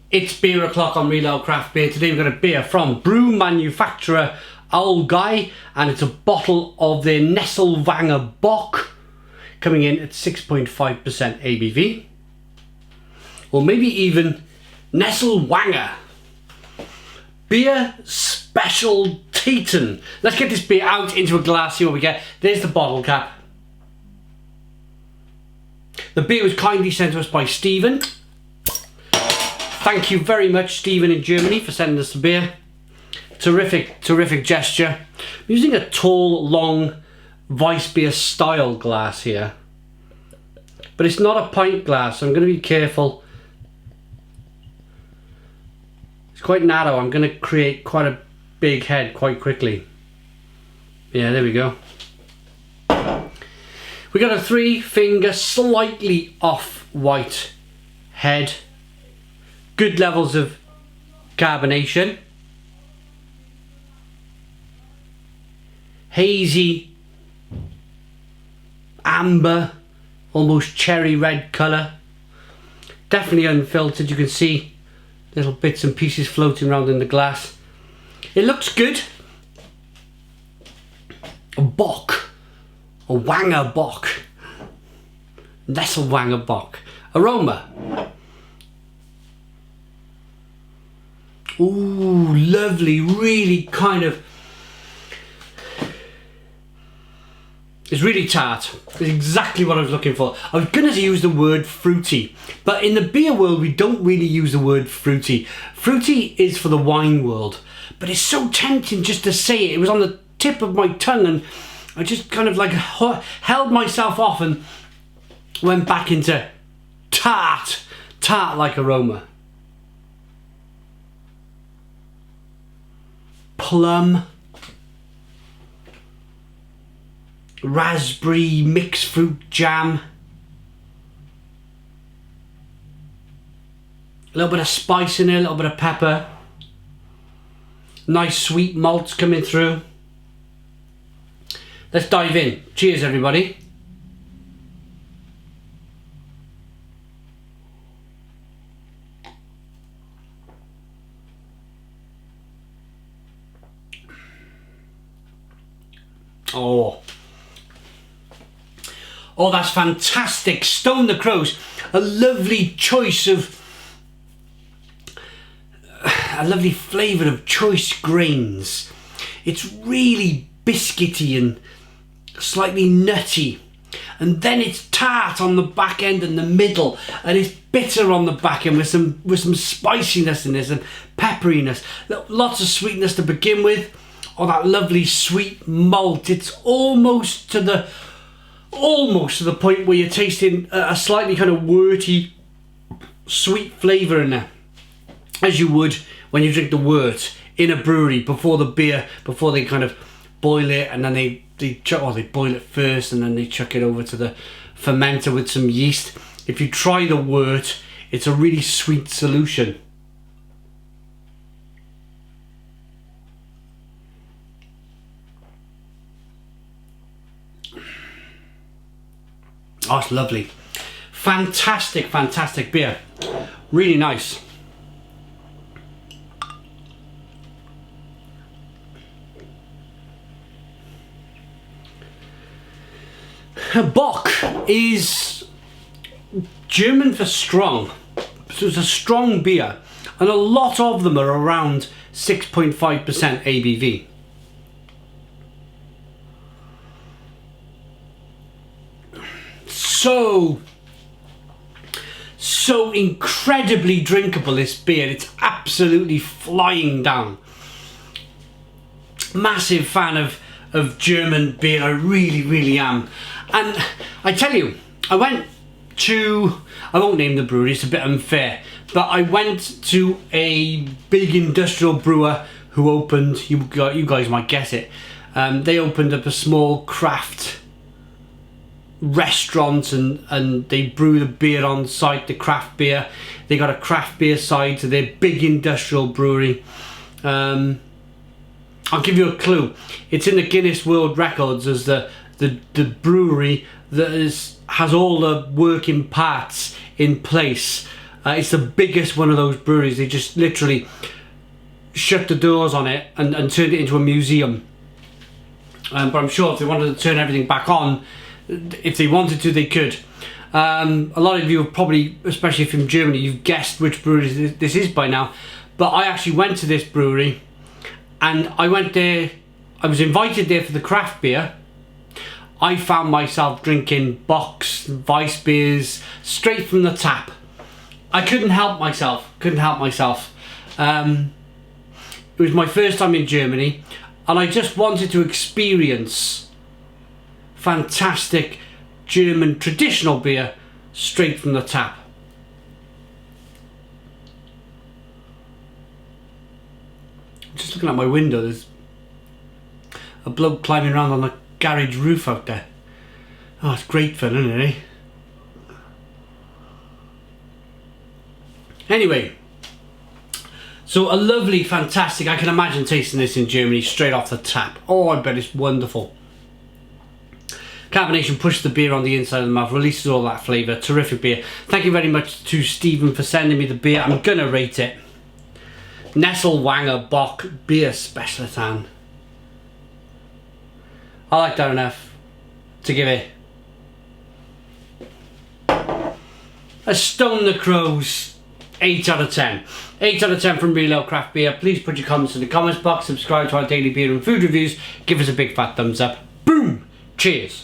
It's beer o'clock on Real Craft Beer. Today we've got a beer from Brau Manufactur Allga, and it's a bottle of their Nesselwanger Bock, coming in at 6.5% ABV, or maybe even Nesselwanger Beer Special Titan. Let's get this beer out into a glass, see what we get. There's the bottle cap. The beer was kindly sent to us by Stephen. Thank you very much, Stephen in Germany, for sending us the beer. Terrific gesture. I'm using a tall, long Weiss beer style glass here, but it's not a pint glass, so I'm going to be careful. It's quite narrow. I'm going to create quite a big head quite quickly. Yeah, there we go. We got a 3-finger, slightly off white head. Good levels of carbonation. Hazy, amber, almost cherry red colour. Definitely unfiltered. You can see little bits and pieces floating around in the glass. It looks good. A Bock. A Wanger Bock. Nesselwanger Bock. Aroma. Ooh, lovely, really kind of, it's really tart. It's exactly what I was looking for. I was going to use the word fruity, but in the beer world we don't really use the word fruity. Fruity is for the wine world, but it's so tempting just to say it. It was on the tip of my tongue and I just kind of like held myself off and went back into tart-like aroma. Plum, raspberry, mixed fruit jam, a little bit of spice in there, a little bit of pepper, nice sweet malts coming through. Let's dive in. Cheers, everybody. Oh, that's fantastic. Stone the Crows. A lovely choice of, a lovely flavour of choice grains. It's really biscuity and slightly nutty. And then it's tart on the back end and the middle, and it's bitter on the back end with some spiciness in this and pepperiness. Lots of sweetness to begin with. Oh, that lovely sweet malt. It's almost to the point where you're tasting a slightly kind of worty, sweet flavour in there, as you would when you drink the wort in a brewery before the beer, before they kind of boil it, and then they boil it first and then they chuck it over to the fermenter with some yeast. If you try the wort, it's a really sweet solution. Oh, it's lovely. Fantastic beer. Really nice. Bock is German for strong. So it's a strong beer, and a lot of them are around 6.5% ABV. So incredibly drinkable, this beer. It's absolutely flying down. Massive fan of German beer. I really am. And I tell you, I went to, I won't name the brewery, it's a bit unfair, but I went to a big industrial brewer who opened, you guys might guess it, they opened up a small craft restaurant, and they brew the beer on site, the craft beer. They got a craft beer side to their big industrial brewery. I'll give you a clue. It's in the Guinness World Records as the brewery that has all the working parts in place It's the biggest one of those breweries. They just literally shut the doors on it and turned it into a museum. But I'm sure if they wanted to turn everything back on, if they wanted to, they could. A lot of you have probably, especially from Germany, you've guessed which brewery this is by now. But I actually went to this brewery, and I went there, I was invited there for the craft beer. I found myself drinking Bocks, Weiss beers, straight from the tap. I couldn't help myself, It was my first time in Germany, and I just wanted to experience fantastic German traditional beer straight from the tap. Just looking out my window, there's a bloke climbing around on the garage roof out there. Oh, it's great fun, isn't it, eh? Anyway, so a lovely, fantastic, I can imagine tasting this in Germany straight off the tap. Oh, I bet it's wonderful. Carbonation pushes the beer on the inside of the mouth, releases all that flavour. Terrific beer. Thank you very much to Stephen for sending me the beer. I'm gonna rate it. Nesselwanger Bock Beer Specialitan. I like that enough to give it a Stone the Crows 8 out of 10. 8 out of 10 from Real Ale Craft Beer. Please put your comments in the comments box, subscribe to our daily beer and food reviews, give us a big fat thumbs up. Boom! Cheers!